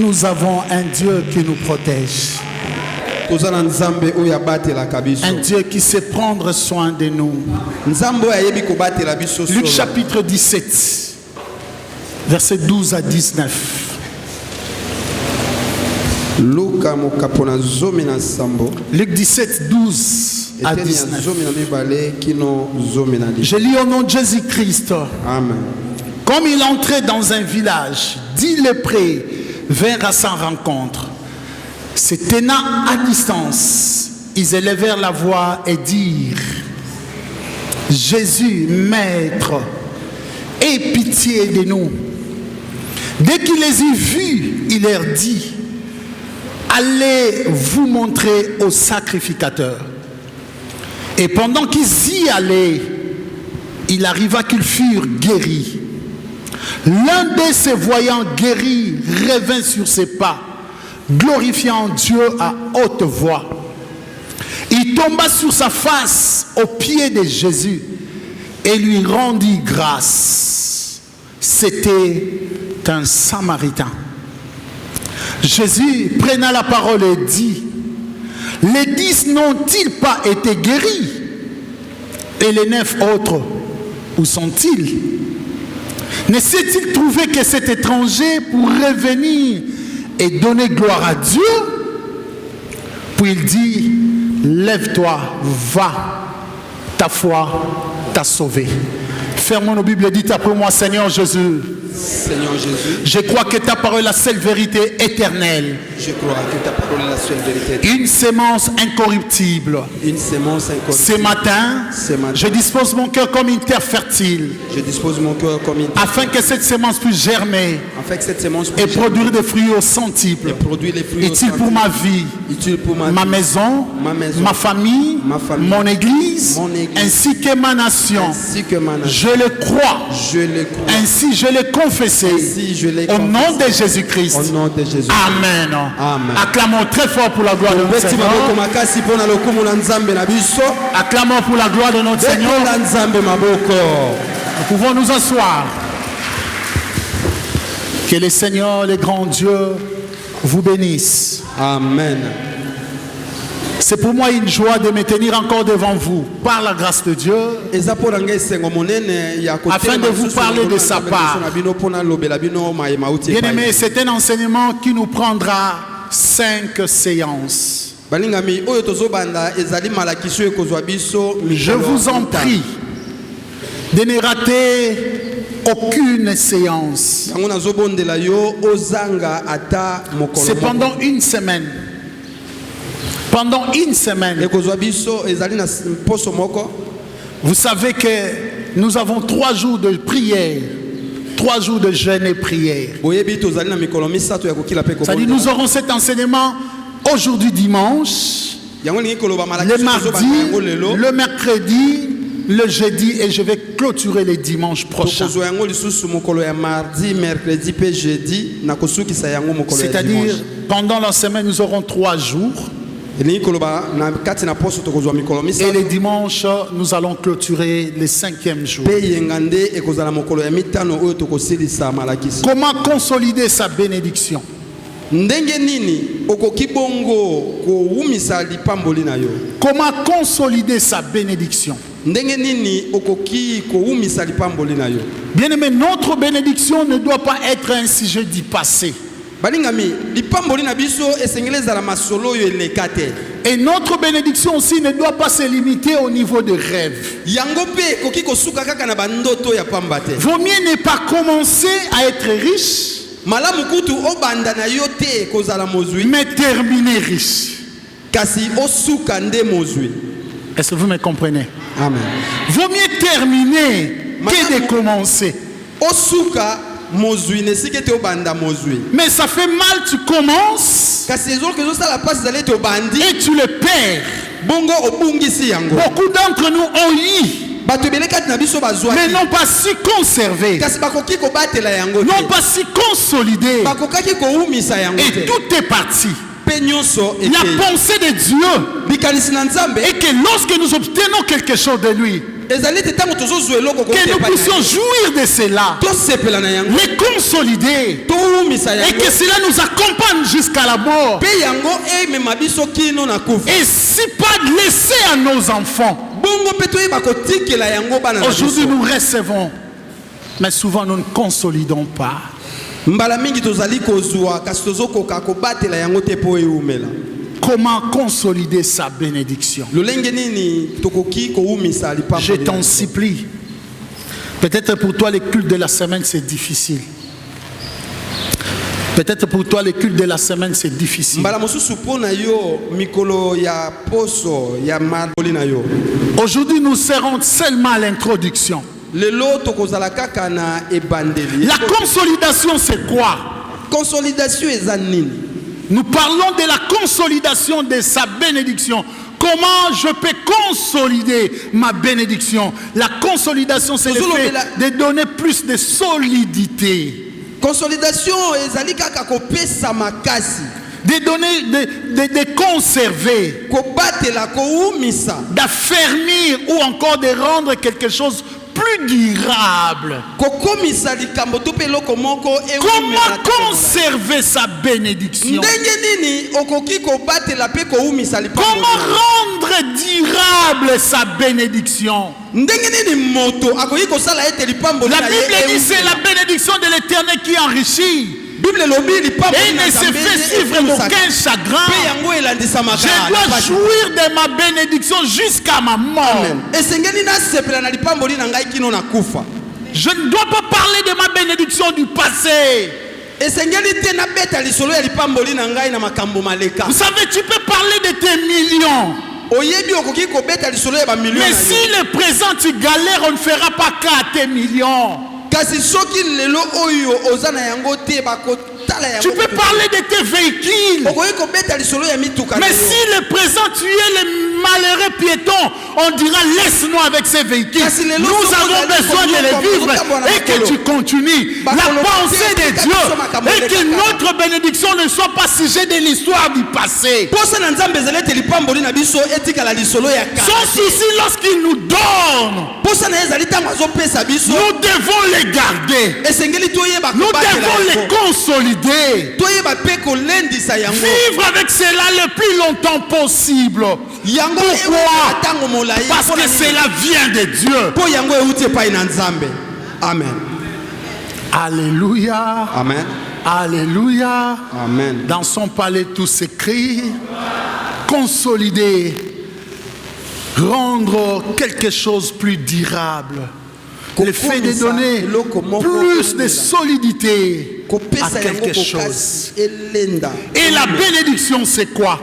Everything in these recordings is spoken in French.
Nous avons un Dieu qui nous protège. Un Dieu qui sait prendre soin de nous. Luc chapitre 17, versets 12 à 19. Luc 17, 12 à 19. Je lis au nom de Jésus-Christ. Amen. Comme il entrait dans un village, 10 lépreux vinrent à sa rencontre. Se tenant à distance, ils élevèrent la voix et dirent: Jésus, Maître, aie pitié de nous. Dès qu'il les eut vus, il leur dit: Allez vous montrer au sacrificateur. Et pendant qu'ils y allaient, il arriva qu'ils furent guéris. L'un d'eux, se voyant guéri, revint sur ses pas, glorifiant Dieu à haute voix. Il tomba sur sa face aux pieds de Jésus et lui rendit grâce. C'était un Samaritain. Jésus prenant la parole et dit: Les 10 n'ont-ils pas été guéris? Et les 9 autres, où sont-ils? Ne s'est-il trouvé que cet étranger pour revenir et donner gloire à Dieu? Puis il dit: Lève-toi, va, ta foi t'a sauvé. Fermons nos Bibles et dites après moi: Seigneur Jésus, Seigneur Jésus, je crois que ta parole est la seule vérité éternelle. Je crois que ta parole est la seule vérité. Une sémence incorruptible. Une sémence incorruptible. Ce matin, je dispose mon cœur comme une terre fertile. Je dispose mon cœur comme une terre afin que cette sémence puisse germer. Afin que cette sémence puisse et produire des fruits au centuple. Utile pour ma vie, ma maison, ma famille, mon église, ainsi que ma nation. Je le crois. Ainsi je le confessé au nom de Jésus-Christ. Amen. Amen. Acclamons très fort pour la gloire de notre Seigneur. Acclamons pour la gloire de notre Seigneur. Nous pouvons nous asseoir. Que le Seigneur, le grand Dieu, vous bénisse. Amen. C'est pour moi une joie de me tenir encore devant vous, par la grâce de Dieu, afin de vous parler de sa part. Bien-aimé, c'est un enseignement qui nous prendra 5 séances. Je vous en prie de ne rater aucune séance. C'est pendant une semaine. Pendant une semaine. Vous savez que nous avons 3 jours de prière, 3 jours de jeûne et prière. C'est-à-dire nous aurons cet enseignement aujourd'hui dimanche, le mardi, le mercredi, le jeudi, et je vais clôturer les dimanches prochains. C'est-à-dire pendant la semaine nous aurons 3 jours. Et les dimanches, nous allons clôturer le 5e jour. Comment consolider sa bénédiction? Comment consolider sa bénédiction? Bien-aimé, notre bénédiction ne doit pas être un sujet du passé. Et notre bénédiction aussi ne doit pas se limiter au niveau de rêve. Vaut mieux ne pas commencer à être riche, mais terminer riche. Est-ce que vous me comprenez? Amen. Vaut mieux terminer que de commencer. Mais ça fait mal, tu commences et tu le perds. Beaucoup d'entre nous ont eu, mais n'ont pas si conservé, n'ont pas si consolidé, et tout est parti. La pensée de Dieu est que lorsque nous obtenons quelque chose de lui, Que nous puissions jouir de cela, les consolider, et que cela nous accompagne jusqu'à la mort. Et si pas laisser à nos enfants. Aujourd'hui nous recevons, mais souvent nous ne consolidons pas. Comment consolider sa bénédiction? Je t'en supplie. Peut-être pour toi les cultes de la semaine c'est difficile. Peut-être pour toi les cultes de la semaine c'est difficile. Aujourd'hui nous serons seulement à l'introduction. La consolidation c'est quoi? Nous parlons de la consolidation de sa bénédiction. Comment je peux consolider ma bénédiction? La consolidation c'est le fait de donner plus de solidité. Consolidation de donner, de conserver, d'affermir ou encore de rendre quelque chose plus durable. Comment conserver sa bénédiction? Comment rendre durable sa bénédiction? La Bible dit c'est la bénédiction de l'Éternel qui enrichit. Et il ne se fait suivre d'aucun chagrin. Je dois jouir de ma bénédiction jusqu'à ma mort. Je ne dois pas parler de ma bénédiction du passé. Vous savez, tu peux parler de tes millions. Mais si le présent tu galères, on ne fera pas cas à tes millions. Tu peux parler de tes véhicules. Mais si le présent tu es le malheureux piéton, on dira laisse-nous avec ces véhicules. Nous avons besoin de les vivre et que tu continues. La pensée de Dieu et que notre bénédiction ne soit pas sujet de l'histoire du passé. Son souci lorsqu'il nous donne, nous devons les garder. Nous devons les consolider. Vivre avec cela le plus longtemps possible. Pourquoi? Parce que cela vient de Dieu. Amen. Alléluia. Amen. Alléluia. Amen. Dans son palais tout s'écrit. Consolider. Rendre quelque chose plus durable. Le fait de donner plus de solidité à quelque chose. Et la bénédiction c'est quoi?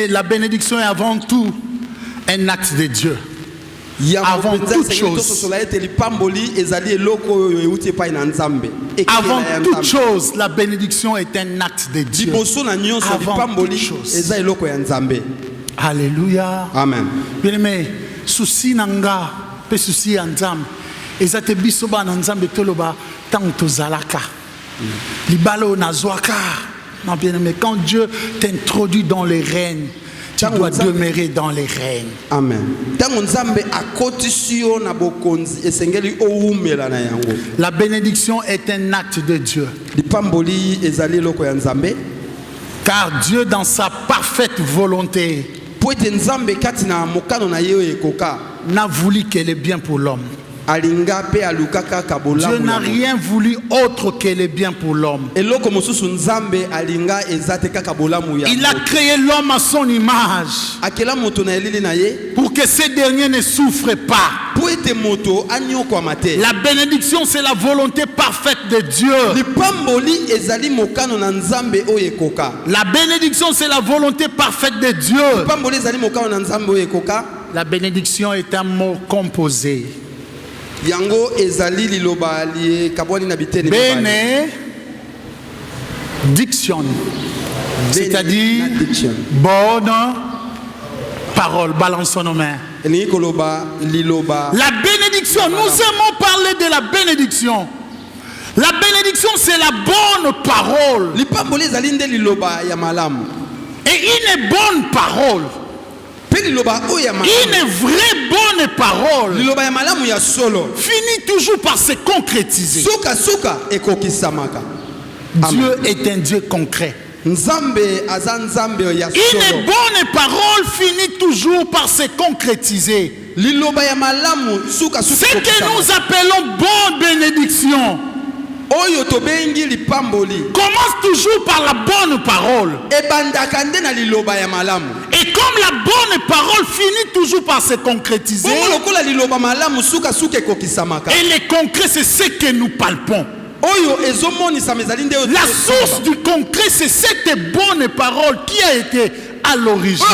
La bénédiction est avant tout un acte de Dieu. Avant toute chose. Avant toute chose, la bénédiction est un acte de Dieu. Avant toute chose. Alléluia. Amen. Bien-aimé, souci nanga, pe souci anzam. Ezate bisoba nanzambe toloba tanto zalaka. Libalo nazwaka. Non, bien-aimé, quand Dieu t'introduit dans les règnes, tu dois demeurer dans les règnes. Amen. La bénédiction est un acte de Dieu. Car Dieu, dans sa parfaite volonté, n'a voulu que le bien pour l'homme. Dieu n'a rien voulu autre que le bien pour l'homme. Il a créé l'homme à son image pour que ce dernier ne souffre pas. La bénédiction, c'est la volonté parfaite de Dieu. La bénédiction, c'est la volonté parfaite de Dieu. La bénédiction est un mot composé. Yango ezali liloba lié kabwani na bitene bénédiction, c'est-à-dire bonne parole. Balançons nos mains. La bénédiction, nous aimons parler de la bénédiction. La bénédiction, c'est la bonne parole. Et une bonne parole Une vraie bonne parole finit toujours par se concrétiser. Dieu est un Dieu concret. Une bonne parole finit toujours par se concrétiser. Ce que nous appelons bonne bénédiction commence toujours par la bonne parole. Et comme la bonne parole finit toujours par se concrétiser, et le concret, c'est ce que nous palpons. La source du concret, c'est cette bonne parole qui a été à l'origine.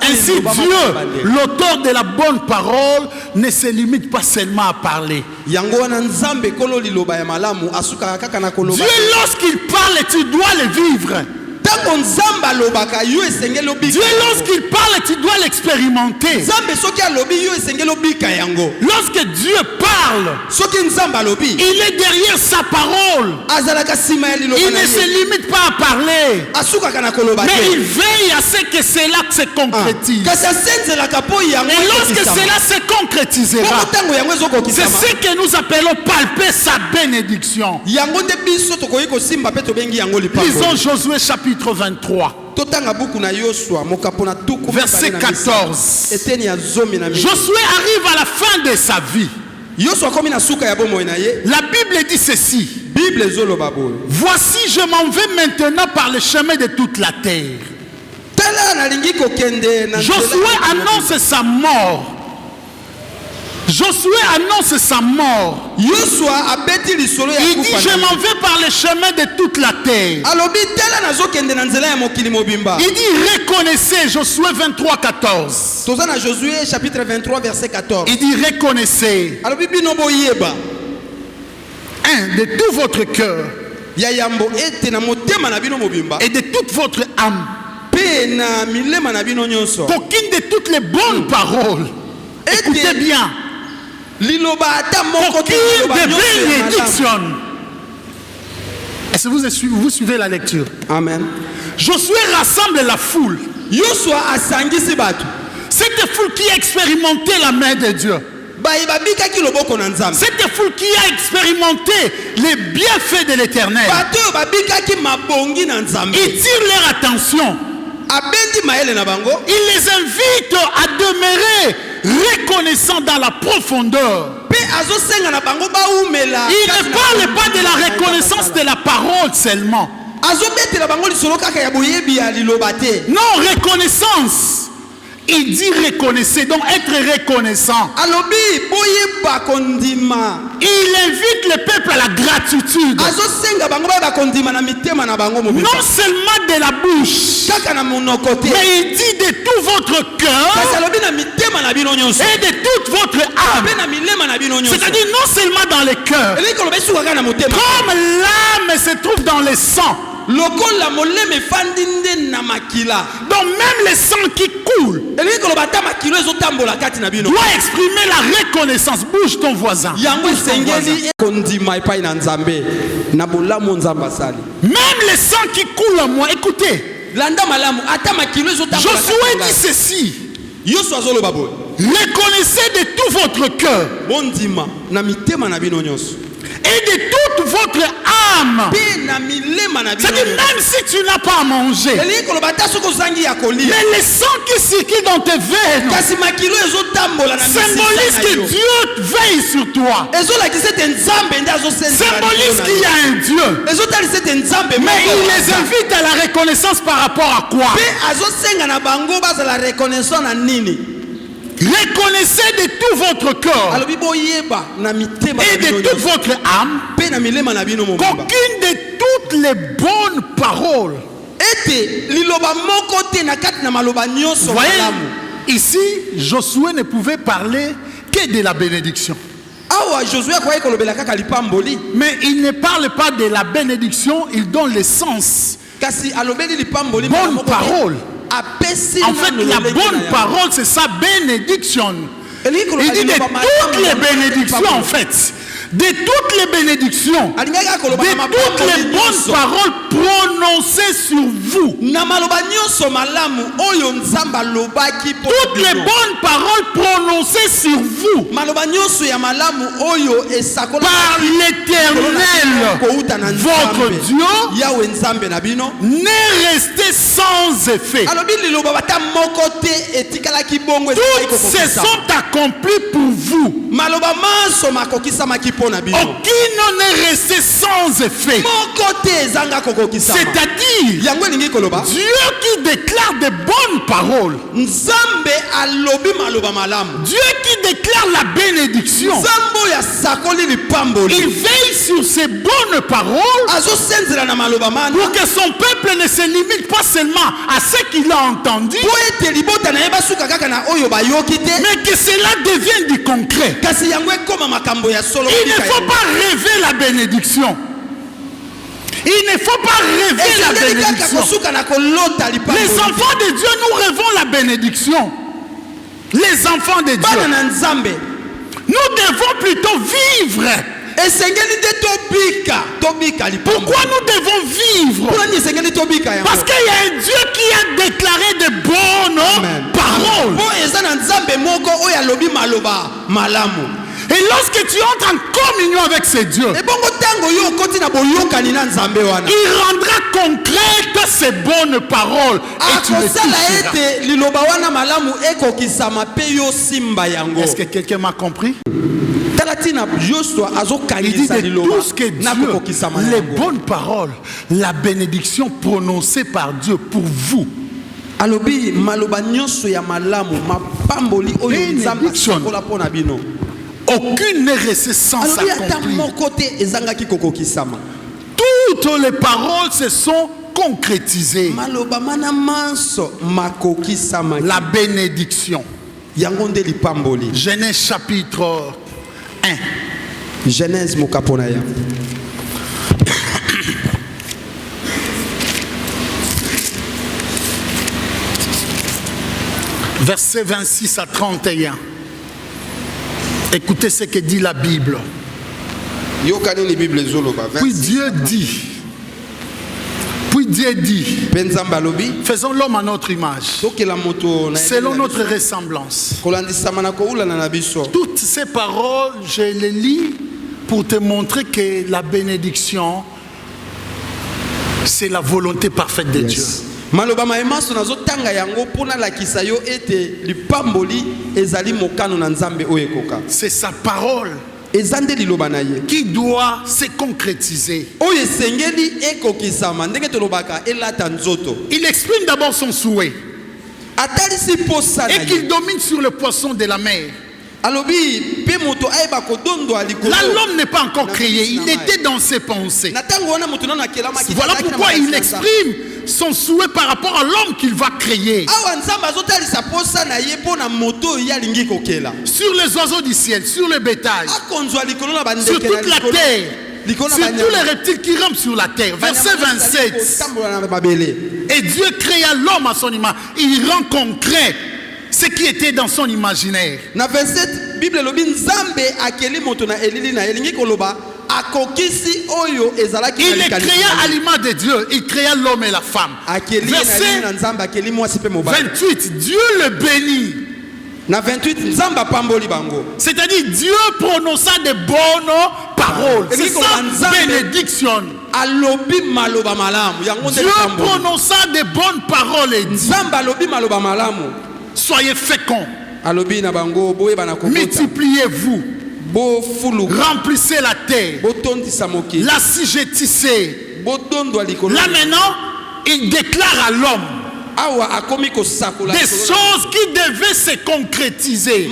Ainsi, Dieu, l'auteur de la bonne parole, ne se limite pas seulement à parler. Dieu, lorsqu'il parle, tu dois le vivre. Dieu, lorsqu'il parle, tu dois l'expérimenter. Lorsque Dieu parle, il est derrière sa parole. Il ne se limite pas à parler, mais il veille à ce que cela se concrétise. Et lorsque cela se concrétisera, c'est ce que nous appelons palper sa bénédiction. Lisons Josué chapitre 23. Verset 14. Josué arrive à la fin de sa vie. La Bible dit ceci. Voici, je m'en vais maintenant par le chemin de toute la terre. Josué annonce sa mort. Josué annonce sa mort. Il dit, je m'en vais par le chemin de toute la terre. Il dit, reconnaissez, Josué 23, 14. Josué chapitre 23, verset 14. Il dit, reconnaissez. De tout votre cœur et de toute votre âme qu'aucune de toutes les bonnes paroles, écoutez bien, qu'aucune de bénédiction. Est-ce que vous suivez la lecture? Amen. Josué rassemble la foule. Cette foule qui a expérimenté la main de Dieu. Cette foule qui a expérimenté les bienfaits de l'Éternel. Il tire leur attention. Il les invite à demeurer reconnaissants dans la profondeur. Il ne parle pas de la reconnaissance de la parole seulement. Non, reconnaissance. Il dit reconnaissez, donc être reconnaissant. Il invite le peuple à la gratitude. Non seulement de la bouche, mais il dit de tout votre cœur et de toute votre âme. C'est-à-dire non seulement dans le cœur, comme l'âme se trouve dans le sang. Donc même le sang qui coule doit exprimer la reconnaissance. Bouge ton voisin. Même le sang qui coule en moi, écoutez. Josué dit ceci. Reconnaissez de tout votre cœur et de toute votre âme. C'est-à-dire même si tu n'as pas à manger, mais le sang qui circule dans tes veines symbolise que Dieu veille sur toi. Symbolise qu'il y a un Dieu. Mais il les invite à la reconnaissance par rapport à quoi? Reconnaissez de tout votre corps et de toute votre âme qu'aucune de toutes les bonnes paroles. Vous voyez, ici, Josué ne pouvait parler que de la bénédiction. Mais il ne parle pas de la bénédiction, il donne le sens. Bonne parole. En fait, la bonne parole, c'est sa bénédiction. Il dit de toutes les bénédictions, en fait. de toutes les bénédictions, de toutes les bonnes paroles prononcées sur vous. Toutes les bonnes paroles prononcées sur vous par l'Éternel, votre Dieu, n'est resté sans effet. Toutes ces sont accomplies pour vous. Aucune n'est restée sans effet. C'est-à-dire, Dieu qui déclare de bonnes paroles, Dieu qui déclare la bénédiction, il veille sur ces bonnes paroles pour que son peuple ne se limite pas seulement à ce qu'il a entendu, mais que cela devienne du concret. Il ne faut pas rêver la bénédiction. Il ne faut pas rêver la bénédiction. Les enfants de Dieu, nous rêvons la bénédiction. Les enfants de Dieu, nous devons plutôt vivre. Pourquoi nous devons vivre? Parce qu'il y a un Dieu qui a déclaré de bonnes paroles. Et lorsque tu entres en communion avec ce Dieu, il rendra concrètes ces bonnes paroles. Et tu les toucheras. Est-ce que quelqu'un m'a compris? Il dit de tout ce que Dieu, les bonnes paroles, la bénédiction prononcée par Dieu pour vous. Aucune n'est restée sans s'accomplir. Toutes les paroles se sont concrétisées. La bénédiction. Genèse chapitre 1. Genèse mokaponaya. Versets 26 à 31. Écoutez ce que dit la Bible. Puis Dieu dit, faisons l'homme à notre image, selon notre ressemblance. Toutes ces paroles, je les lis pour te montrer que la bénédiction, c'est la volonté parfaite de Dieu. C'est sa parole qui doit se concrétiser. Il exprime d'abord son souhait et qu'il domine sur le poisson de la mer. Là, l'homme n'est pas encore créé, il était dans ses pensées. Voilà pourquoi il exprime son souhait par rapport à l'homme qu'il va créer. Sur les oiseaux du ciel, sur le bétail, sur toute la terre, sur tous les reptiles qui rampent sur la terre. Verset 27. Et Dieu créa l'homme à son image. Il rend concret ce qui était dans son imaginaire. Il est créé à l'image de Dieu. Il créa l'homme et la femme. Verset 28. Dieu le bénit. C'est-à-dire Dieu prononça de bonnes paroles. C'est ça, bénédiction. Dieu prononça de bonnes paroles et dit: soyez féconds, multipliez-vous, remplissez la terre, l'assujettissez. Là maintenant, il déclare à l'homme des choses qui devaient se concrétiser.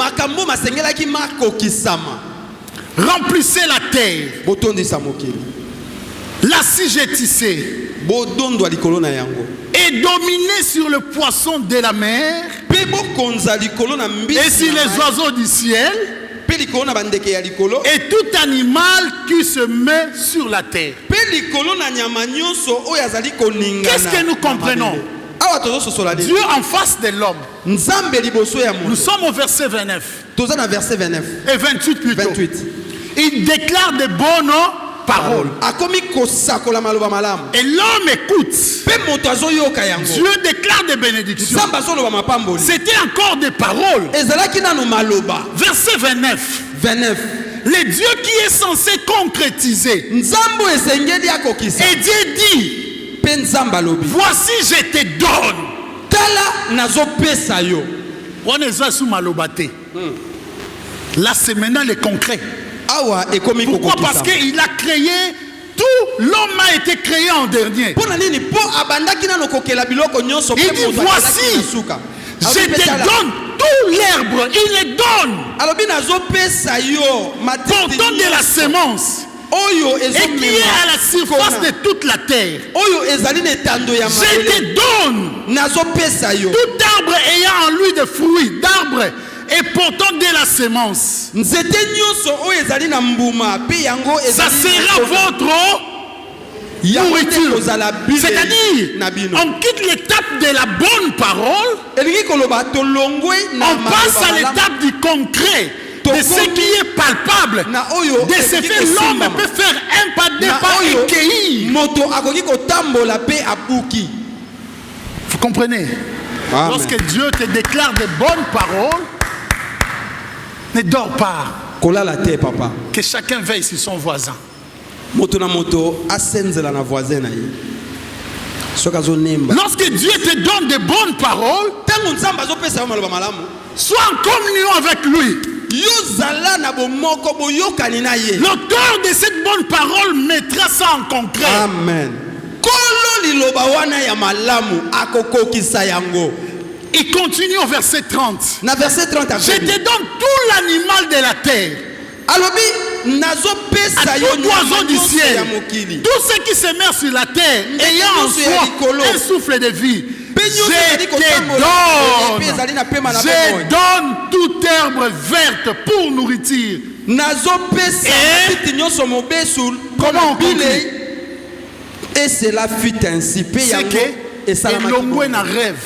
Remplissez la terre, l'assujettissez et dominez sur le poisson de la mer et sur les oiseaux du ciel et tout animal qui se met sur la terre. Qu'est-ce que nous comprenons? Dieu en face de l'homme. Nous sommes au verset 29 et 28 plutôt. Il déclare de bonnes paroles. akomi kosakola maloba malamu Et l'homme écoute. pe moto azoyoka yango Dieu déclare des bénédictions. nzambe azoloba mapamboli C'était encore des paroles. ezalaki nanu maloba. Verset 29. 29 Le Dieu qui est censé concrétiser. nzambe esengeli akokisa Et Dieu dit, pe nzambe alobi voici je te donne. tala nazopesa yo. On est sous malobate. Là, c'est maintenant le concret. Awa ekomi Pourquoi? kokokisa. Parce qu'il a créé tout. L'homme a été créé en dernier. Pona nini po abandaki nano kokela biloko nyonso Il pe dit, moto voici, azalaki na suka. je te donne tout l'herbe. Il le donne. alobi nazopesa yo matiti Portant de la nyonso sémence. oyo Et qui est à la surface de toute la terre. oyo ezali na etando ya Je mayele te donne nazopesa yo tout arbre ayant en lui des fruits d'arbre et portant de la sémence. nzete nyonso oyo ezali na mbuma pe yango Ça ezali sera votre nourriture. C'est-à-dire, na bino on quitte l'étape de la bonne parole, elingi koloba tolongwe na on passe à maloba malamu. l'étape du concret, de ce qui est palpable. na oyo De ce fait, l'homme peut faire un pas, deux na pas oyo et cueillir. moto akoki kotambola pe abuki. Vous comprenez? Amen. Lorsque Dieu te déclare de bonnes paroles, ne dors pas. kolala te papa Que chacun veille sur son voisin. moto na moto asenzela na voisin na ye soki azonemba Lorsque Dieu te donne de bonnes paroles, ntango nzambe azopesa yo maloba malamu sois en communion avec lui. yozala na bomoko boyokani na ye. L'auteur de cette bonne parole mettra ça en concret. Amen. Kolo liloba wana ya malamu akokokisa yango. Il continue au verset 30. Na verset 30 Je te donne tout l'animal de la terre, alobi nazopesa à yo tout oiseau du ya ciel, mokili. tout ce qui se met sur la terre, ayant en soi un souffle de vie. Je te donne. Je donne toute herbe verte pour nourriture. Nazopesa matiti nyonso mobesu Comment on bile. Et cela fut ainsi. Pe C'est yango que esalamaki l'homme bongo. n'a rêve.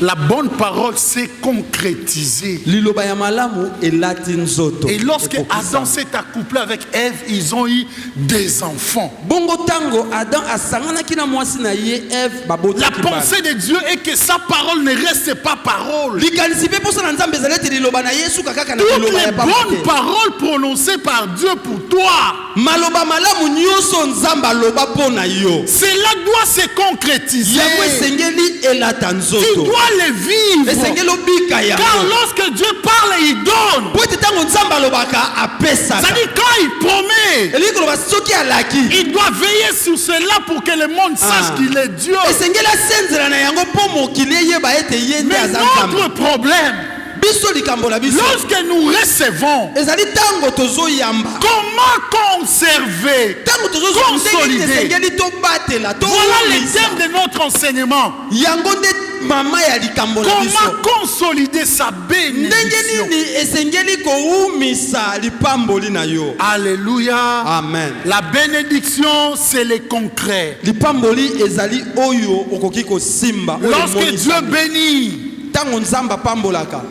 La bonne parole s'est concrétisée. Liloba ya malamu elati nzoto. Et lorsque Ekokisa. Adam s'est accouplé avec Ève, ils ont eu des enfants. Bongo tango Adam asanganaki na mwasi na ye Eve La babotaki bana. pensée de Dieu est que sa parole ne reste pas parole. Likanisi pe posa na nzambe ezalaki liloba na Yesu kaka na Toutes liloba les ya papa bonnes te. paroles prononcées par Dieu pour toi, Maloba malamu nyonso nzambe aloba pona yo. cela doit se concrétiser. Yango esengeli elata Tu nzoto. dois le vivre. Esengeli obika Car yango. lorsque Dieu parle, il donne. Po ete tango nzambe alobaka apesaka. C'est-à-dire quand il promet, Elingi koloba soki alaki. il doit veiller sur cela pour que le monde sache qu'il est Dieu. Esengeli asenzela na yango po mokili eyeba ete ye nde Mais aza nzambe. notre problème, Biso likambo na biso. lorsque nous recevons, Ezali tango tozoyamba. comment conserver, Tango tozozwa ndenge consolider. esengeli tobatela. Voilà le toumisa. thème de notre enseignement. Yango nde mama ya likambo na biso. Comment consolider sa Ndenge bénédiction. nini esengeli koumisa lipamboli na yo. Alléluia. Amen. La bénédiction, c'est le concret. Lipamboli ezali oyo okoki kosimba. Oyo Lorsque emonisa. Dieu bénit, Tango nzamba pambolaka.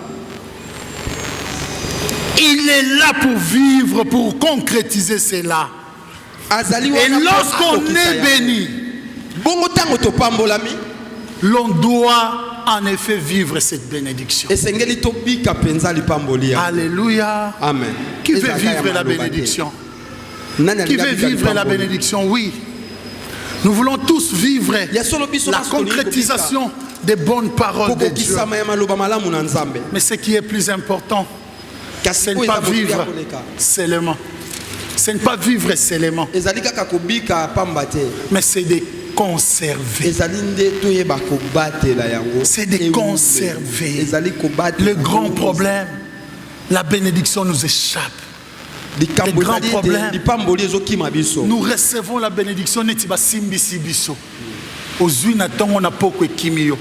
il est là pour vivre, pour concrétiser cela. Azali Et wana po lorsqu'on akokisa est yango. béni, Bongo tango topambolami. l'on doit en effet vivre cette bénédiction. Esengeli tobika penza lipamboli ya. Alléluia. Amen. Qui veut Ezalaka ya vivre la maloba te. bénédiction? Nani Qui alinga veut bika vivre la lipamboli? bénédiction? Oui. Nous voulons tous vivre Ya solo biso la nyonso tolingi concrétisation des bonnes paroles de Dieu. kokokisama ya maloba malamu na nzambe. Mais ce qui est plus important, Kasi ce n'est oyo pas eza motuya vivre koleka. seulement. Ce n'est pas vivre seulement, Ezali kaka kobika pamba te. mais c'est de conserver. Ezali nde toyeba kobatela yango. C'est de conserver. Ezali kobatela. Le grand problème, la bénédiction nous échappe. Likambo le grand ezali problème. ete lipamboli ezokima biso. Nous recevons la bénédiction neti basimbisi biso. Ozwi na tongo na poko ekimi yo.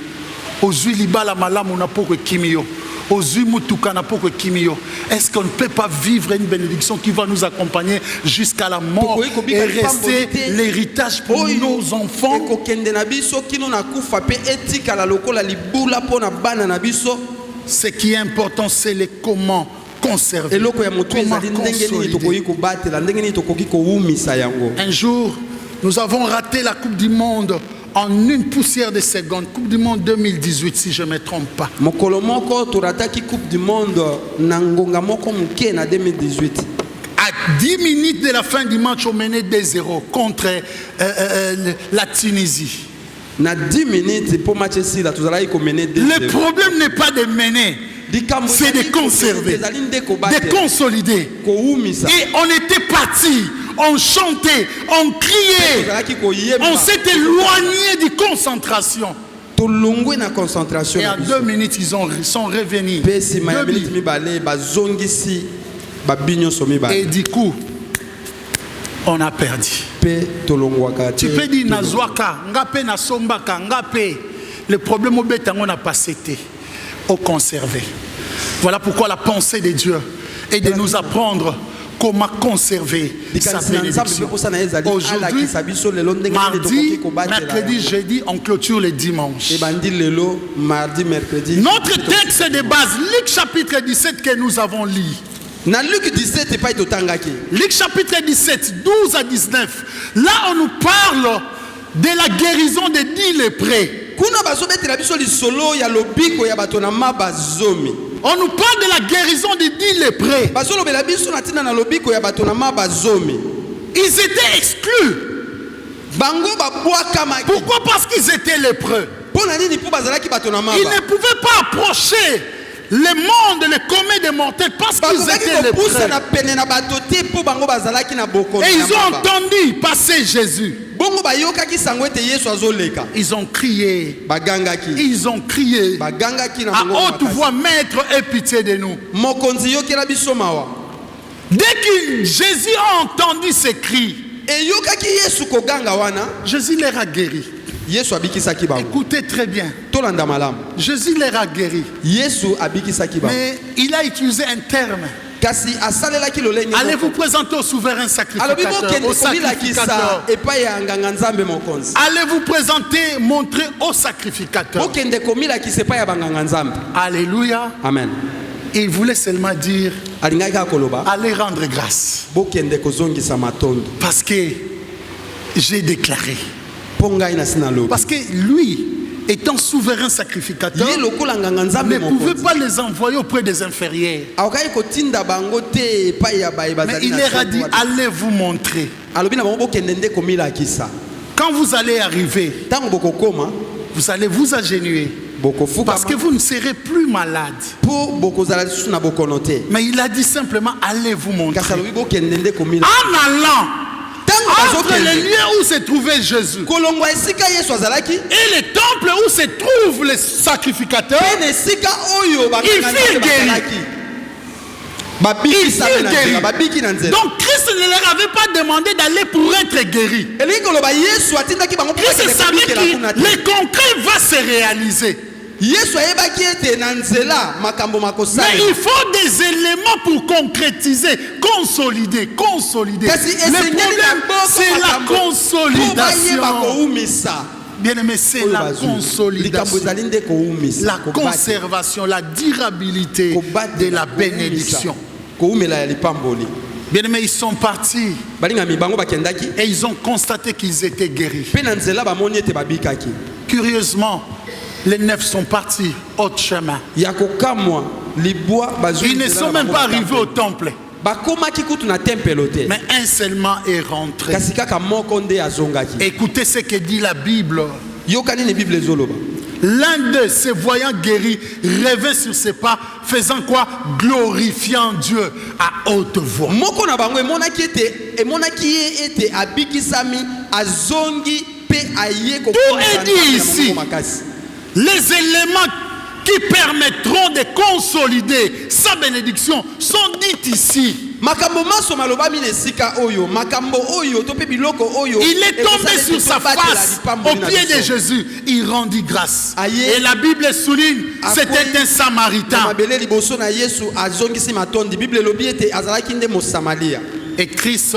Ozwi libala malamu na poko ekimi yo. Ozwi mutuka na poko ekimi yo. Est-ce qu'on ne peut pas vivre une bénédiction qui va nous accompagner jusqu'à la mort et rester l'héritage pour nos enfants? Ekokende na biso kino na kufa pe etikala lokola libula pona bana na biso. Ce qui est important, c'est le comment conserver? eloko ya motu Comment ezali ndenge nini consolider? tokoki kobatela ndenge nini tokoki kowumisa yango. Un jour, nous avons raté la Coupe du Monde en une poussière de seconde. Coupe du Monde 2018, si je ne me trompe pas. mokolo moko torataki coupe du monde na ngonga moko moke na 2018. À 10 minutes de la fin du match, on menait 2-0 contre la Tunisie. Na 10 minutes pour match esila tozalaki komene 2-0. Le problème n'est pas de mener, c'est de conserver, de consolider. kowumisa Et on était partis, on chantait, on criait, tozalaki koyemba on s'est éloigné de concentration. tolongwe na concentration Et na en biso. 2 minutes, ils sont revenus. Pe nsima ya 2 minute minutes. mibale bazongisi babi nyonso Et mibale du coup, on a perdu. mpe tolongwaka Tu peux dire Nazwaka, Ngapé Nasombaka, Ngapé. Le problème au bête, on n'a pas cété, au conservé. Voilà pourquoi la pensée de Dieu est de nous apprendre comment conserver sa bénédiction. Aujourd'hui, mardi, mercredi, jeudi, on clôture le dimanche. ebandi lelo mardi mercredi. Notre texte de base, Luc chapitre 17 que nous avons lu. Na Luc 17 epai totangaki. Luc chapitre 17, 12 à 19. Là, on nous parle de la guérison des 10 lépreux. kuna bazobetela biso lisolo ya lobiko ya bato na mabazomi. On nous parle de la guérison des 10 lépreux. bazolobela biso na ntina na lobiko ya bato na mabazomi. Ils étaient exclus. bango babwakamaki. Pourquoi? Parce qu'ils étaient lépreux. mpo na nini mpo bazalaki bato na Ils maba ne pouvaient pas approcher le monde, le commun des mortels, parce qu'ils bazalaki étaient kopusa lépreux. na pene na bato te mpo bango bazalaki na bokono Et ya ils ont maba. entendu passer Jésus. bongo bayokaki sango ete yesu azoleka. Ils ont crié. bagangaki Ils ont crié bagangaki na à bango haute makasi. voix, Maître, aie pitié de nous. mokonzi yokela biso mawa. Dès que Jésus a entendu ces cris, eyokaki yesu koganga wana Jésus les a guéris. yesu abikisaki bango. Écoutez très bien. tolanda malamu. Jésus les a guéris. yesu abikisaki bango. Mais il a utilisé un terme. kasi asalelaki lolenge Allez moko. vous présenter au souverain alobi sacrificateur. bokende Au sacrificateur. komilakisa epai ya nganga nzambe mokonzi. Allez vous présenter, montrer au sacrificateur. bokende komilakisa epai ya banganga nzambe. Alléluia. amen. Il voulait seulement dire, alingaki kaka koloba allez rendre grâce. bokende kozongisa matondo Parce que j'ai déclaré. mpo ngai nasi nalobi. Parce que lui, étant souverain sacrificateur, ye lokola nganga ne nzambe pouvait mokonzi pas les envoyer auprès des inférieurs. akokaki kotinda bango te epai ya baye Mais bazali il na leur a se dit, wana. allez vous montrer. alobi na bango bokende nde komilakisa. Quand vous allez arriver, ntango bokokoma vous allez vous agenouiller. Parce que bokofukama vous ne serez plus malade. mpo bokozala lisusu na bokono te. Mais il a dit simplement, allez vous montrer. kasi alobi bokende nde komila. En allant ntango entre le bazokende lieu où se trouvait Jésus kolongwa esika yesu azalaki et le temple où se trouvent les sacrificateurs, mpe na esika oyo Il fut guéri. babikisami Il na fut guéri. nzela babiki na nzela. donc Christ ne leur avait pas demandé d'aller pour être guéri. elingi koloba yesu atindaki bango mpo Christ bakende savait komikela kuna que te. le concret va se réaliser. yesu ayebaki ete na nzela makambo Mais makosala. il faut des éléments pour concrétiser, consolider. kasi Le esengeli na problème, boko c'est la makambo mpo bayeba consolidation. kowumisa. Bien aimé, c'est Oyo la bazwi. likambo consolidation. ezali nde kowumisa. La Kobate. conservation, la durabilité de la bénédiction. kowumela ya lipamboli. Bien aimé, ils sont partis balingami bango bakendaki et ils ont constaté qu'ils étaient guéris. mpe na nzela bamoni ete babikaki. Curieusement, les 9 sont partis autre chemin. ya kokamwa libwa bazwi Ils ne nzela sont na même bango pas na arrivés au temple. temple. bakomaki kutu na tempelo te. Mais un seulement est rentré. kasi kaka moko nde azongaki. Écoutez ce que dit la Bible. yoka nini bible ezoloba. L'un d'eux, se voyant guéri, revint sur ses pas, faisant quoi? Glorifiant Dieu à haute voix. moko na bango emonaki ye ete abikisami azongi mpe aye Tout est dit ici. makasi. Les éléments qui permettront de consolider sa bénédiction sont dits ici. makambo maso malobami na esika oyo makambo oyo to mpe biloko oyo Il est tombé ekozala sur sa tobatela face lipamboli au na pied de biso. Jésus. Il rendit grâce. Aye. Et la Bible souligne, c'était un na Samaritain. mabele liboso na yesu azongisi matondi bible elobi ete azalaki nde mosamalia. Et Christ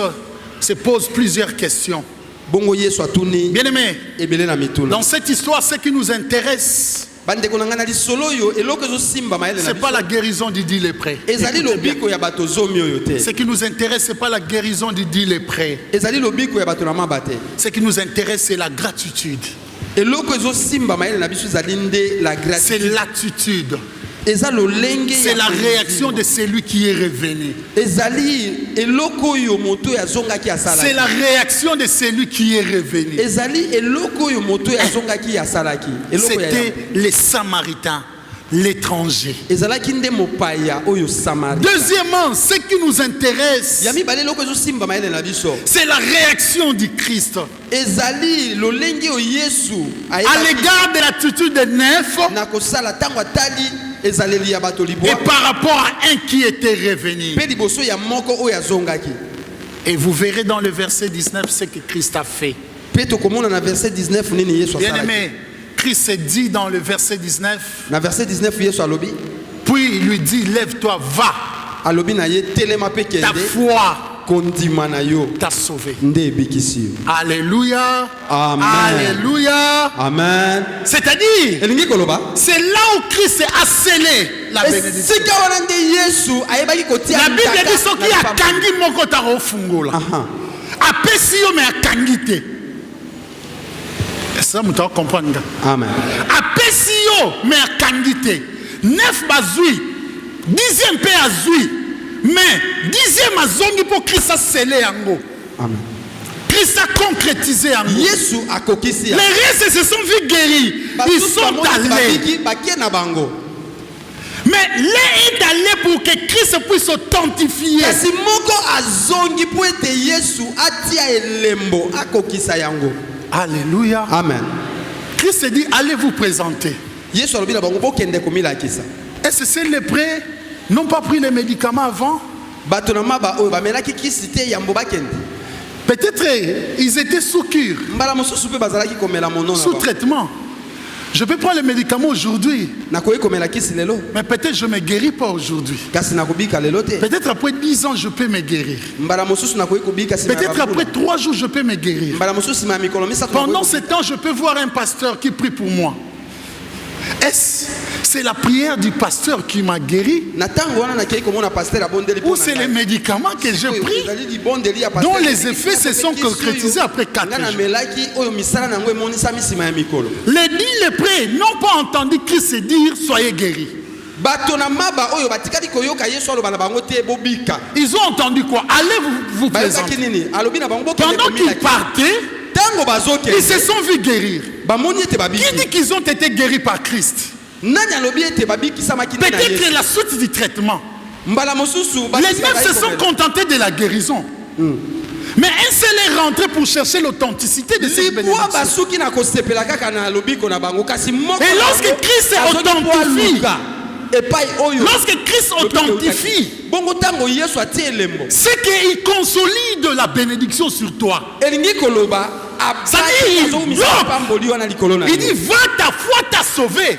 se pose plusieurs questions. bongo yesu atuni Bien aimé, ebele na mituna. dans cette histoire, ce qui nous intéresse, bandeko na ngana lisolo yo eloko zo simba maele na C'est pas la guérison du dit lépré. ezali Écoutez bien. lobiko ya bato zomi oyo te Ce qui nous intéresse, c'est pas la guérison du dit lépré. ezali lobiko ya bato na mabate Ce qui nous intéresse, c'est la gratitude. eloko zo simba maele na biso ezali nde la C'est gratitude l'attitude. eza lolenge C'est la réaction de celui qui est revenu. ezali eloko oyo moto ya zongaki asala C'est la réaction de celui qui est revenu. ezali eloko oyo moto ya zongaki asalaki eloko ya C'était les Samaritains, l'étranger. ezalaki nde mopaya oyo samari Deuxièmement, ce qui nous intéresse, ya mibale eloko ezosimba maele na biso c'est la réaction du Christ ezali lolenge oyo yesu à l'égard de l'attitude de neuf na kosala ntango atali ezaleli ya bato et libwa par rapport à un qui était revenu. mpe liboso ya moko oyo azongaki Et vous verrez dans le verset 19 ce que Christ a fait. mpe tokomona na verset 19 nini yesu Bien asalaki aimé, Christ s'est dit dans le verset 19, na verset 19 yesu alobi puis il lui dit, lève-toi, va, alobi na ye telema mpe ta kende foi kondima na yo t'a sauvé. nde ebikisi yo Alléluia, Amen. alléluia. amen C'est-à-dire, elingi koloba c'est là où Christ a scellé la bénédiction. esika wana nde yesu ayebaki kotia La Bible ntaka dit soki na lipamu. akangi moko takofungola. Aha. Apesi yo mais akangi te. Ça mutu comprendre. amen Apesi yo mais akangi te. 9 bazui, 10e pe azui. Mais 10e azongi pour Christ a scellé yango. amen Christ a concrétisé yango. yesu akokisi Les ya restes se sont vus guéris. Ils basusu sont bamoni allés. babiki bakie na bango Mais l'un est allé pour que Christ puisse authentifier. kasi moko azongi po ete yesu atia elembo akokisa yango Alléluia. amen Christ dit, allez vous présenter. yesu alobi na bango bokende komilakisa Est-ce que ces lépreux n'ont pas pris les médicaments avant? bato na maba oyo bamelaki kisi te yambo bakende Peut-être ils étaient sous cure, mbala mosusu mpe bazalaki komela mono sous traitement. Je peux prendre les médicaments aujourd'hui, nakoki komela kisi lelo mais peut-être je ne me guéris pas aujourd'hui. kasi nakobika lelo te Peut-être après 10 ans, je peux me guérir. mbala mosusu nakoki kobika nsima ya Peut-être bambula. après 3 jours, je peux me guérir. mbala mosusu nsima ya mikolo misato Pendant nakoki ce temps, je peux voir un pasteur qui prie pour moi. Est-ce c'est la prière du pasteur qui m'a guéri na ntango wana nakei komona paster abondeli ou c'est les médicaments que j'ai pris dont les effets se sont concrétisés après 4 jours? namelaki oyo misala nango emonisami nsima ya mikolo Les 10 lépreux n'ont pas entendu Christ se dire soyez guéris. bato na maba oyo batikali koyoka yesu aloba na bango te bobika Ils ont entendu quoi? Allez vous bayokaki présenter. nini alobi na bango bokende Pendant qu'ils komilaki partaient, ntango ils bazokende se sont vus guérir. bamoni ete Qui babiki dit qu'ils ont été guéris par Christ? nani alobi ete babikisamaki nde na Peut-être yesu la suite du traitement. mbala mosusu Les 9 se sont contentés de la guérison. Mais un seul est rentré pour chercher l'authenticité de cette libwa bénédiction. basuki na kosepela kaka na lobiko na bango kasi moko Et lorsque Christ authentifie, epai oyo lorsque Christ authentifie, bongo ntango yesu atie elembo c'est qu'il consolide la bénédiction sur toi. elingi koloba Ça dit, azomisaka pamboli wana likolo na Il dit, va, ta foi t'a sauvé.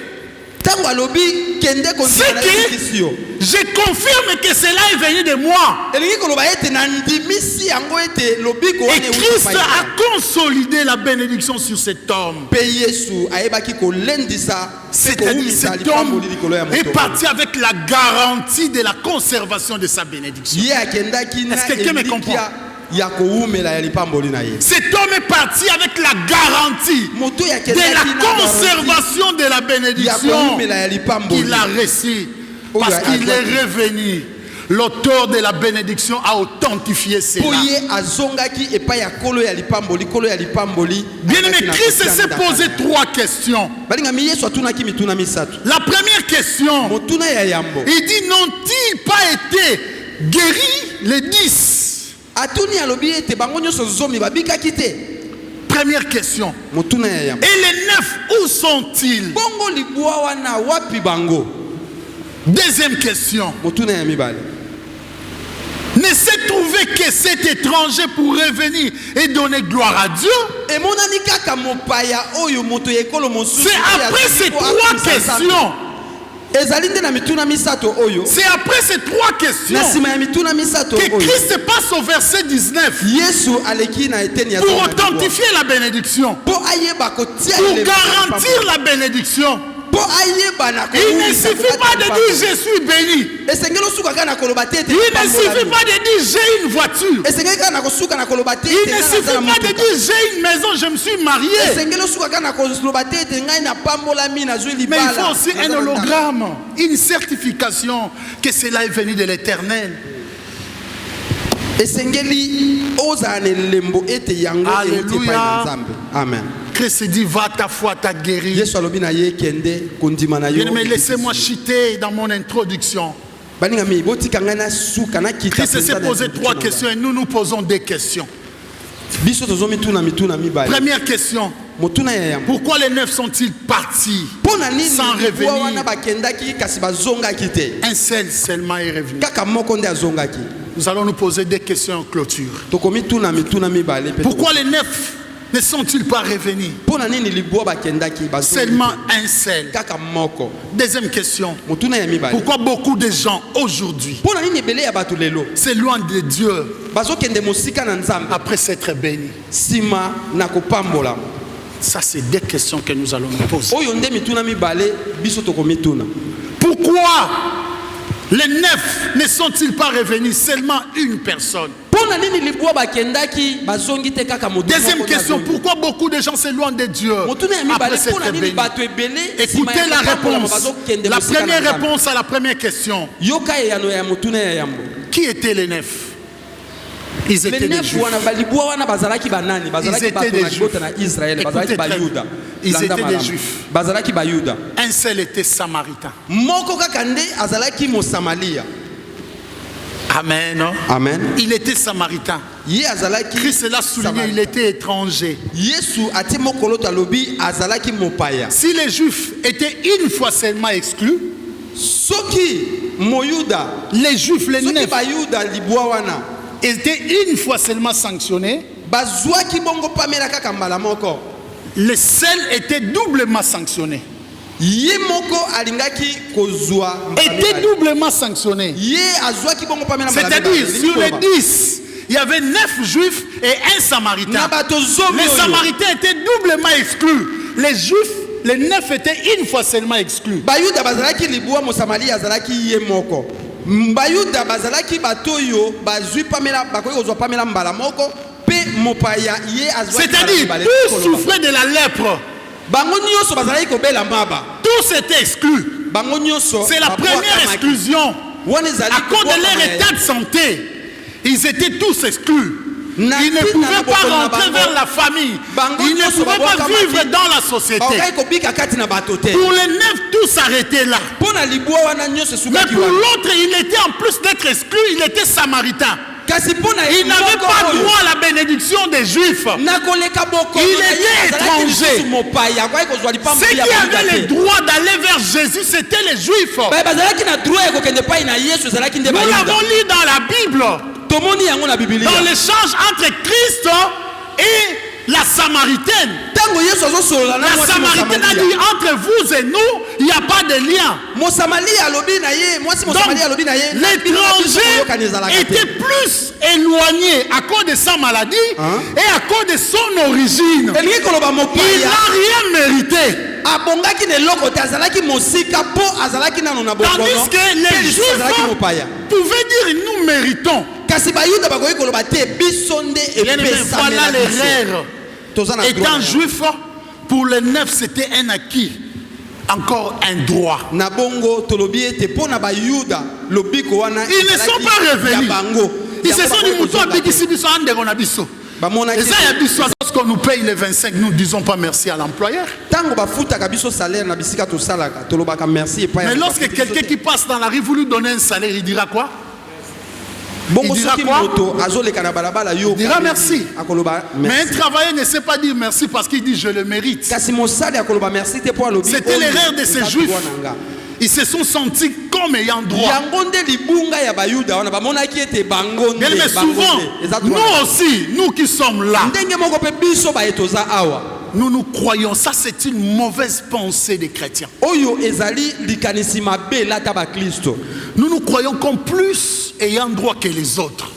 ntango alobi kende C'est kondikisi yo que je confirme que cela est venu de moi. elingi koloba ete na ndimisi yango ete lobiko Et wana Christ a consolidé la bénédiction sur cet homme. mpe yesu ayebaki kolendisa C'est-à-dire cet homme est parti avec la garantie de la conservation de sa bénédiction. ye akendaki na Est-ce que quelqu'un me comprend? ya koumela ya lipamboli na ye Cet homme est parti avec la garantie moto oyo de akendaki la na garantie conservation de la ya bénédiction koumela ya lipamboli qu'il a reçue. Oh, Parce yeah, qu'il est revenu. L'auteur de la bénédiction a authentifié po cela. ye azongaki epai ya kolo ya lipamboli Bien aimé, Christ s'est posé 3 questions. balingami yesu atunaki mituna misato La première question, motuna ya yambo il dit, n'ont-ils pas été guéris les 10? atuni alobi ete bango nyonso zomi babikaki te Première question. motuna ya yambo Et les 9, où sont-ils? bongo libwa wana wapi bango Deuxième question. motuna ya mibale Ne s'est trouvé que cet étranger pour revenir et donner gloire à Dieu? emonani kaka mopaya oyo moto ya ekolo mosusu C'est après ces 3 questions. ezali nde na mituna misato oyo C'est après ces 3 questions na nsima ya mituna misato que oyo Christ passe au verset 19 yesu aleki na eteni ya pour authentifier la bénédiction, mpo ayeba kotia pour elembo ya garantir la bénédiction. mpo Il ne suffit pas de dire je suis béni. Il ne suffit pas de dire j'ai une voiture. Il ne suffit pas de dire j'ai une maison, je me suis marié. Mais il faut aussi un hologramme, une certification que cela est venu de l'Éternel. Alléluia. Amen. Christ dit va, ta foi t'a guéri. Mais laissez-moi chuter dans mon introduction. Christ s'est posé 3 questions et nous nous posons des questions. Première question. Pourquoi les 9 sont-ils partis sans revenir? Un seul seulement est revenu. Nous allons nous poser des questions en clôture. Pourquoi les 9 ne sont-ils pas revenus? Seulement un seul. Deuxième question. Pourquoi beaucoup de gens aujourd'hui s'éloignent de Dieu après s'être bénis? Ça, c'est des questions que nous allons nous poser. Pourquoi les 9 ne sont-ils pas revenus? Seulement une personne. Deuxième question, pourquoi beaucoup de gens s'éloignent de Dieu après s'être bénis? Écoutez la réponse. La première réponse à la première question. Qui étaient les 9? Ils étaient des Juifs. Ils étaient des Juifs. Écoutez très bien. Ils étaient des Juifs. Un seul était Samaritain. Amen. Amen. Il était Samaritain. Christ l'a souligné, il était étranger. Si les Juifs étaient une fois seulement exclus, les Juifs, les 9, étaient une fois seulement sanctionnés, les seuls étaient doublement sanctionnés. Était doublement sanctionné. C'est-à-dire, sur les 10, il y avait 9 Juifs et un Samaritain. Les Samaritains étaient doublement exclus. Les Juifs, les 9 étaient une fois seulement exclus. C'est-à-dire, tous souffraient de la lèpre. Tous étaient exclus. C'est la première exclusion. À cause de leur état de santé, ils étaient tous exclus. Ils ne pouvaient pas rentrer vers la famille. Ils ne pouvaient pas vivre dans la société. Pour les 9, tous s'arrêtaient là. Mais pour l'autre, il était en plus d'être exclu, il était samaritain. Il n'avait pas droit à la bénédiction des Juifs. Il était étranger. Ceux qui avaient le droit d'aller vers Jésus, c'était les Juifs. Nous l'avons lu dans la Bible. Dans l'échange entre Christ et la Samaritaine. La Samaritaine a dit entre vous et nous, il n'y a pas de lien. Donc, l'étranger était plus éloigné à cause de sa maladie et à cause de son origine. Il n'a rien mérité. Tandis que les Juifs pouvaient dire nous méritons. Voilà l'erreur. Étant juif, pour les 9, c'était un acquis. Encore un droit. Ils ne sont pas revenus. Ils se sont dit, lorsqu'on nous paye les 25, nous ne disons pas merci à l'employeur. Mais lorsque quelqu'un qui passe dans la rue vous lui donner un salaire, il dira quoi? Il dira quoi? Il dira merci. Mais un travailleur ne sait pas dire merci parce qu'il dit je le mérite. C'était l'erreur de ces Juifs. Ils se sont sentis comme ayant droit. Mais souvent, nous aussi, nous qui sommes là, nous croyons, ça c'est une mauvaise pensée des chrétiens. Nous croyons qu'on plus ayant droit que les autres.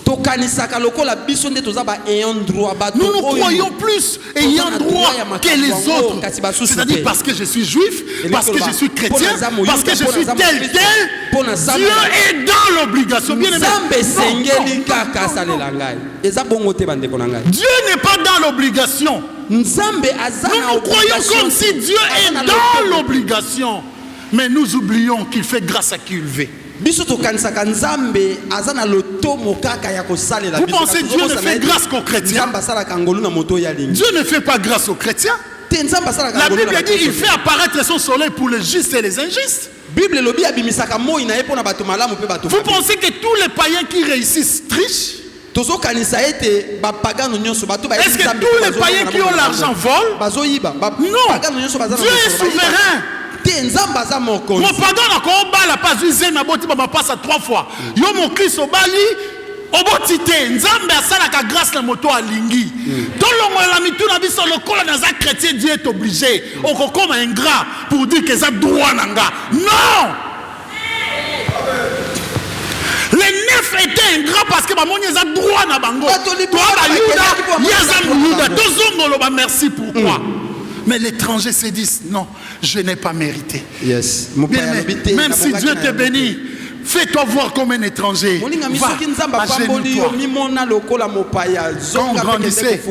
Nous nous croyons plus ayant droit que les autres. C'est-à-dire parce que je suis juif, parce que je suis chrétien, parce que je suis tel. Dieu est dans l'obligation. Bien aimé. Dieu n'est pas dans l'obligation. Nous nous croyons comme si Dieu est dans l'obligation. Mais nous oublions qu'il fait grâce à qui il veut. Vous pensez que Dieu ne fait grâce qu'aux chrétiens? Dieu ne fait pas grâce aux chrétiens. La Bible dit qu'il fait apparaître son soleil pour les justes et les injustes. Vous pensez que tous les païens qui réussissent trichent? Est-ce que tous les païens qui ont l'argent volent? Non. Dieu est souverain. Mon pardon encore bala pas usé na boti ba passe 3 fois. Yo mon Christ obali obotité nzambe asala ka grâce na moto alingi. Tolongo la mituna biso lokola na za chrétien Dieu est obligé okokoma ingrat pour dire que ça droit nanga. Non! Les 9 étaient ingrats parce que bamoni za droit na bango. Toi ba yuda yaza yuda tozongolo ba merci pourquoi? Mais l'étranger se dit non, je n'ai pas mérité. Yes. Même si Dieu te bénit, fais-toi voir comme un étranger. Va, agenouille-toi. Quand on grandissait,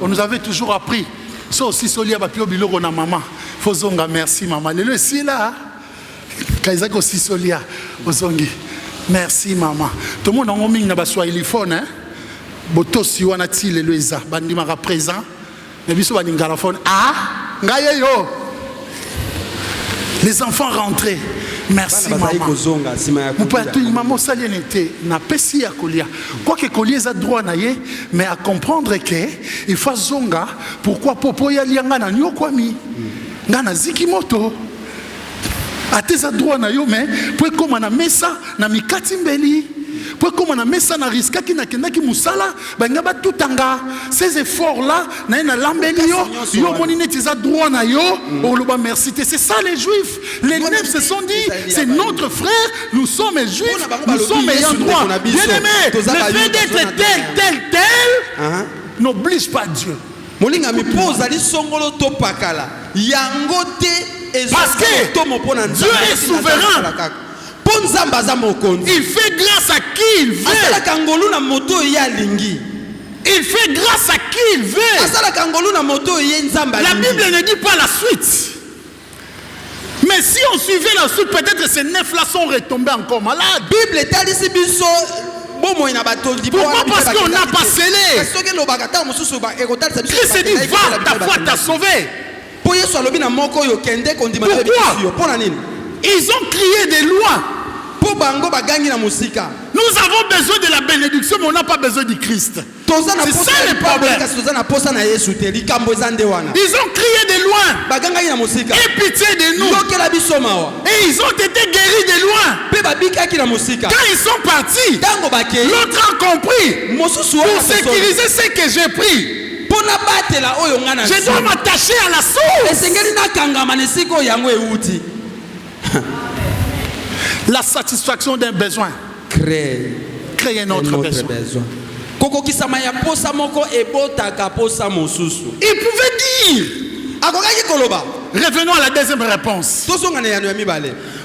on nous avait toujours appris. Ça aussi, Solia Bapio Biloro na maman. Fozonga, merci maman. Le si là, Kaizak aussi Solia, Fozongi. Merci maman. Tout le monde a un ming na baswa ilifone, hein. Boto siwana ti le loeza, bandimara présent. Les enfants rentraient. Merci maman. Maman salienité n'a pas si à colia. Quoique colia a droit naïe, mais à comprendre que il faut zonga. Pourquoi popo ya lianga na nyokwami? Ngana zikimoto. A tes a droit naïe, mais pour comme na mesa na mikati mbeli. Pour comme on a mis ça na risque qui n'a qui musala, ben ngaba tutanga. Ces efforts là, na ina lambelio, yo monine tisa droit na yo, oloba merci. C'est ça les juifs. Les neufs se sont dit, c'est notre frère, nous sommes juifs, nous sommes ayant droit. Bien aimé, le fait d'être tel n'oblige pas Dieu. Molinga mi pose ali songolo to pakala. Yangote parce que Dieu est souverain. Il fait grâce à qui il veut. Il fait grâce à qui il veut. La Bible ne dit pas la suite. Mais si on suivait la suite, peut-être ces 9 là sont retombés encore malades. Pourquoi? Parce qu'on n'a pas scellé. Christ dit va, ta foi t'a sauvé. Pourquoi? Ils ont crié des lois. Nous avons besoin de la bénédiction, mais on n'a pas besoin du Christ. C'est ça le problème. Ils ont crié de loin. Et pitié de nous. Et ils ont été guéris de loin. Quand ils sont partis, l'autre a compris. Pour sécuriser ce que j'ai pris, je dois m'attacher à la source. La satisfaction d'un besoin. Créer un autre besoin. Il pouvait dire. Revenons à la deuxième réponse.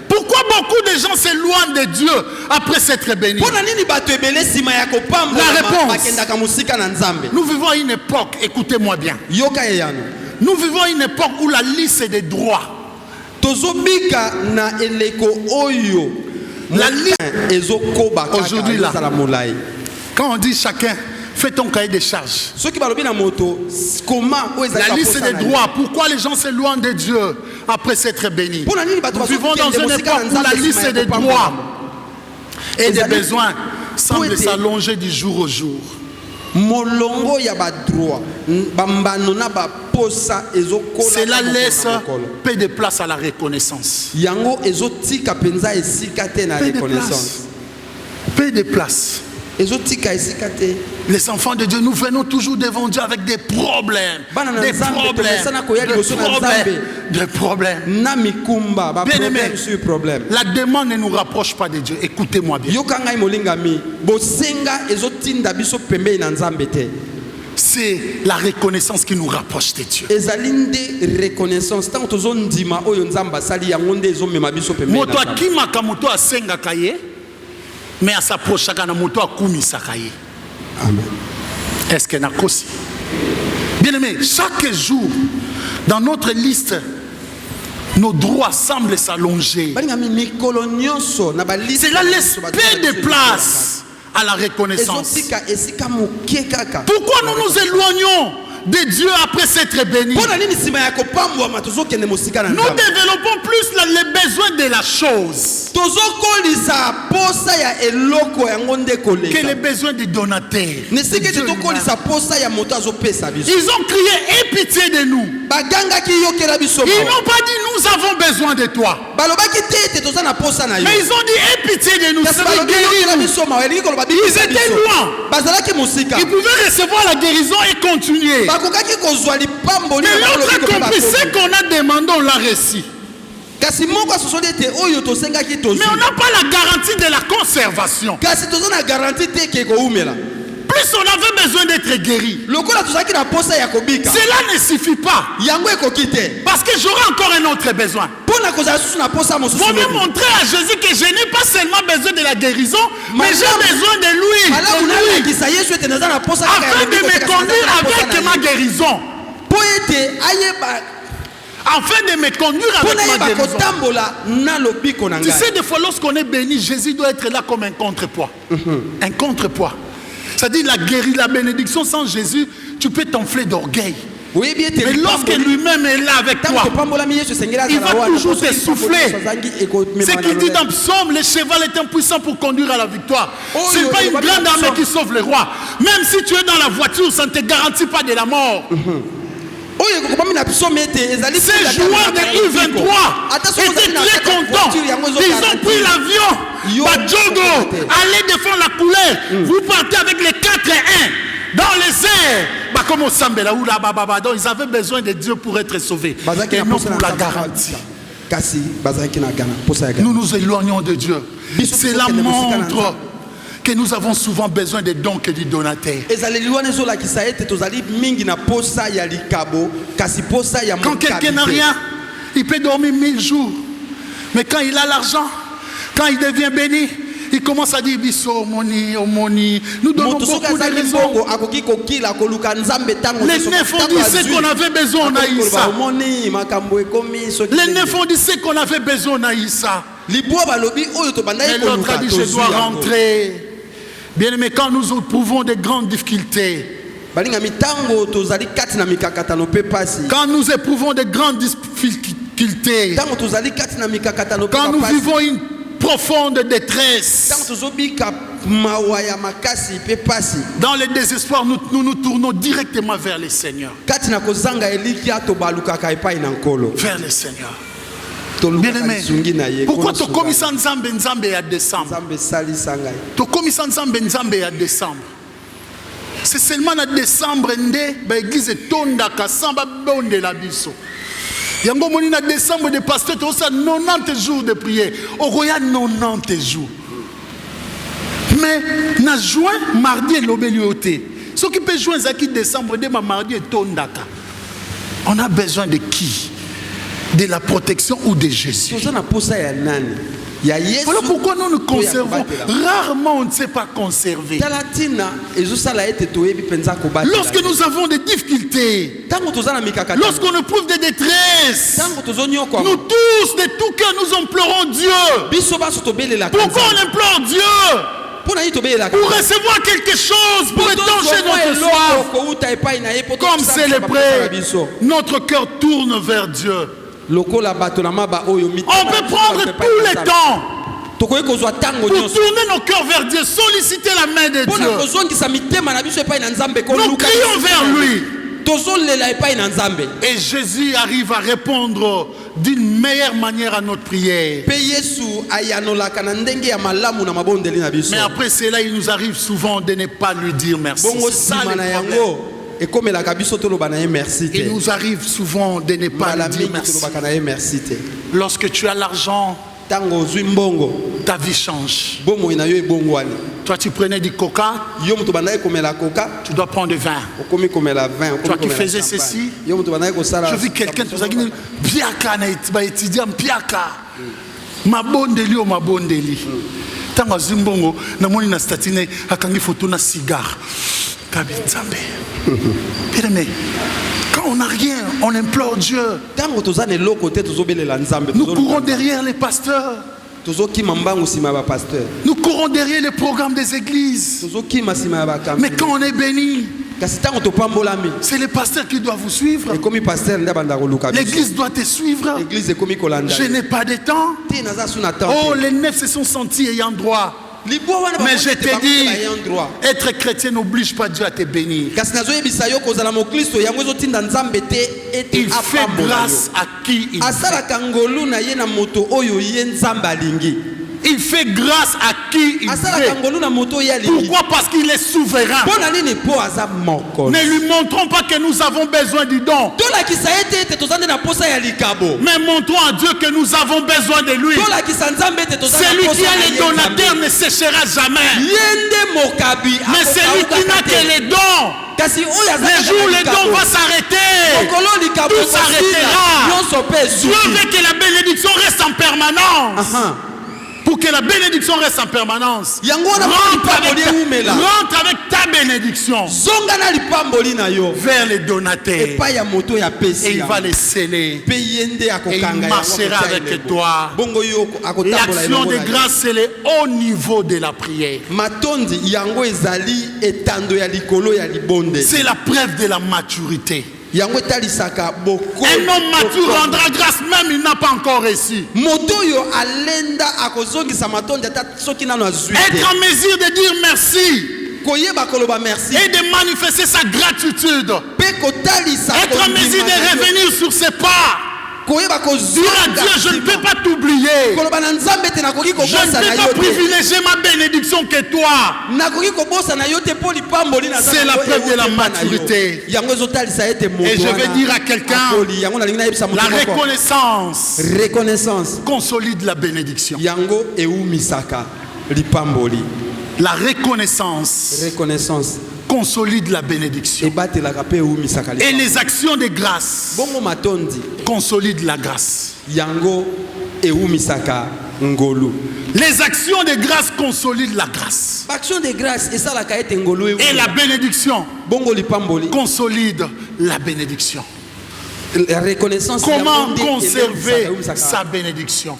Pourquoi beaucoup de gens s'éloignent de Dieu après s'être bénis? La réponse. Nous vivons à une époque, écoutez-moi bien. Nous vivons à une époque où la liste des droits. La liste aujourd'hui là. Quand on dit chacun fait ton cahier de charges. La liste des droits. Pourquoi les gens s'éloignent de Dieu après s'être bénis? Nous vivons dans une époque où la liste des droits et des besoins semble s'allonger du jour au jour. Cela laisse peu de place à la reconnaissance. Peu de place. Peu de place. Les enfants de Dieu, nous venons toujours devant Dieu avec des problèmes. Des problèmes. Bien-aimé, la demande ne nous rapproche pas de Dieu. Écoutez-moi bien. C'est la reconnaissance qui nous rapproche de Dieu. Moto akimaka moto asengaka ye, mais asaprochaka na moto akumisaka ye. Amen. Est-ce que nakosi? Bien-aimé, chaque jour dans notre liste, nos droits semblent s'allonger. Cela laisse peu de place à la reconnaissance. Pourquoi nous nous éloignons de Dieu après s'être bénis? Nous développons plus les besoins de la chose que les besoins du donateur. Ils ont crié, aie pitié de nous. Ils n'ont pas dit, nous avons besoin de toi. Mais ils ont dit, aie pitié de nous. Ils étaient loin. Ils pouvaient recevoir la guérison et continuer. Mais l'autre a compris ce qu'on a demandé, on l'a reçu. Mais on n'a pas la garantie de la conservation. Plus on avait besoin d'être guéri. Cela ne suffit pas. Parce que j'aurai encore un autre besoin. Vous me montrer à Jésus que je n'ai pas seulement besoin de la guérison, mais j'ai besoin de lui. Afin de me conduire avec ma guérison. Afin de me conduire avec ma guérison. Tu sais, des fois, lorsqu'on est béni, Jésus doit être là comme un contrepoids. Un contrepoids. C'est-à-dire la bénédiction sans Jésus, tu peux t'enfler d'orgueil. Mais lorsque lui-même est là avec toi, il va toujours te souffler. Ce qu'il dit dans Psaume, le cheval est impuissant pour conduire à la victoire. Ce n'est pas une grande armée qui sauve le roi. Même si tu es dans la voiture, ça ne te garantit pas de la mort. Ces joueurs de U23 étaient très contents. Ils ont pris l'avion. Badjogo, allez défendre la couleur. Vous partez avec les 4-1 dans les airs. Donc ils avaient besoin de Dieu pour être sauvés. Et non pour la garantie. Nous nous éloignons de Dieu. Cela montre que nous avons souvent besoin des dons que du donateur. Quand quelqu'un n'a rien, il peut dormir 1000 jours. Mais quand il a l'argent, quand il devient béni, il commence à dire biso moni omoni. Nous donnons beaucoup de raisons. Les neufs ont dit ce qu'on avait besoin, on a eu ça. Les neufs ont dit ce qu'on avait besoin, on a eu ça. Mais l'autre a dit je dois rentrer. Bien aimé, quand nous éprouvons de grandes difficultés, quand nous éprouvons de grandes difficultés, quand nous vivons une profonde détresse, dans le désespoir, nous nous tournons directement vers le Seigneur. Vers le Seigneur. Bien-aimé, pourquoi tu commis ça Nzambe à décembre? Tu commis ça Nzambe à décembre. C'est seulement en décembre que l'église tonda kasamba bonde la biso. Yango moni na décembre de pasteur tu as 90 jours de prière. Au royal 90 jours. Mais na juin mardi l'obélioté. Ce qui peut jouer en décembre de mardi tondaka. On a besoin de qui? De la protection ou de Jésus. Voilà pourquoi nous nous conservons. Rarement on ne sait pas conserver. Lorsque nous avons des difficultés, lorsqu'on éprouve des détresses, nous tous de tout cœur nous implorons Dieu. Pourquoi on implore Dieu? Pour recevoir quelque chose, pour étancher notre soif. Comme célébrer, notre cœur tourne vers Dieu. On peut prendre tous les temps pour tourner nos cœurs vers Dieu, solliciter la main de Dieu. Nous crions vers lui. Et Jésus arrive à répondre d'une meilleure manière à notre prière. Pe Yesu ayanolaka na ndenge ya malamu na mabondeli na biso. Mais après cela, il nous arrive souvent de ne pas lui dire merci. Bongo C'est ça sima le na problème. yango ekomelaka biso toloba na ye merci te. Il nous arrive souvent de ne pas Mala lui dire mingi merci. tolobaka na ye merci te. Lorsque tu as l'argent, Tango ozwi mbongo ta vie change. bomoi na yo ebongwani. Toi, tu prenais du coca, Yo moto bandaki komela coca tu dois prendre du vin. okomi komela vin Toi okomi qui komela faisais champagne. ceci, Yo moto bandaki kosala je vis quelqu'un qui dit Piaka na étudiant Piaka. Mabondeli o mabondeli. Tango zimbongo na moni na statine akangi photo na cigare. Kabinzambe. Mais quand on n'a rien, on implore Dieu. Tango toza ne loko te tozobelela nzambe Nous courons derrière les pasteurs. tozokima mbangu sima ya pasteur. Nous courons derrière les programmes des églises. Tozokima sima ya bakambi. Mais quand on est béni, Kasi tango topambolami c'est les pasteurs qui doivent vous suivre. ekomi pasteur nde banda koluka biso. L'église doit te suivre. L'église ekomi kolanda. Je n'ai pas de temps. Te naza suna temps. Oh, les neufs se sont sentis ayant droit. Mais je te dis, être chrétien n'oblige pas Dieu à te bénir. Il fait grâce à qui il fait. Il fait grâce à qui il fait. Pourquoi? Parce qu'il est souverain. Ne lui montrons pas que nous avons besoin du don, mais montrons à Dieu que nous avons besoin de lui. Celui qui a les donateurs ne séchera jamais. Mais celui qui n'a que les dons, le jour où les dons vont s'arrêter, tout s'arrêtera. Dieu veut que la bénédiction reste en permanence. Pour que la bénédiction reste en permanance, rentre avec ta bénédiction vers les donateurs. Et il va les sceller. Et il marchera avec toi. L'action de grâce, c'est le haut niveau de la prière. C'est la preuve de la maturité. Un homme mature rendra grâce même il n'a pas encore reçu. Être en mesure de dire merci et de manifester sa gratitude. Être en mesure de revenir sur ses pas. Dire à Dieu, je ne peux pas t'oublier. Je ne peux pas privilégier ma bénédiction que toi. C'est la preuve de la maturité. Et je vais dire à quelqu'un, la reconnaissance consolide la bénédiction. La reconnaissance consolide la bénédiction. Et les actions de grâce consolident la grâce. Les actions de grâce consolident la grâce. Et la bénédiction consolide la bénédiction. Comment conserver sa bénédiction?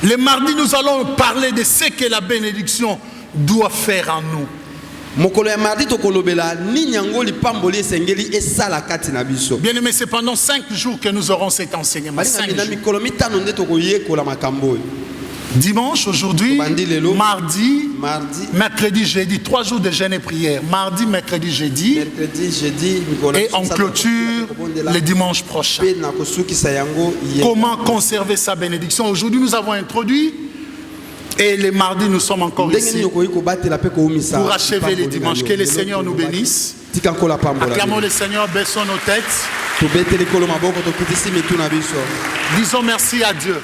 Le mardi, nous allons parler de ce que la bénédiction doit faire en nous. Bien-aimé, c'est pendant 5 jours que nous aurons cet enseignement. 5 jours. Dimanche, aujourd'hui, mardi, mercredi, jeudi, 3 jours de jeûne et prière. Mardi, mercredi, jeudi. Et on clôture le dimanche prochain. Comment conserver sa bénédiction? Aujourd'hui, nous avons introduit. Et les mardis, nous sommes encore ici pour achever les dimanches. Que le Seigneur nous bénisse. Acclamons le Seigneur, baissons nos têtes. Disons merci à Dieu.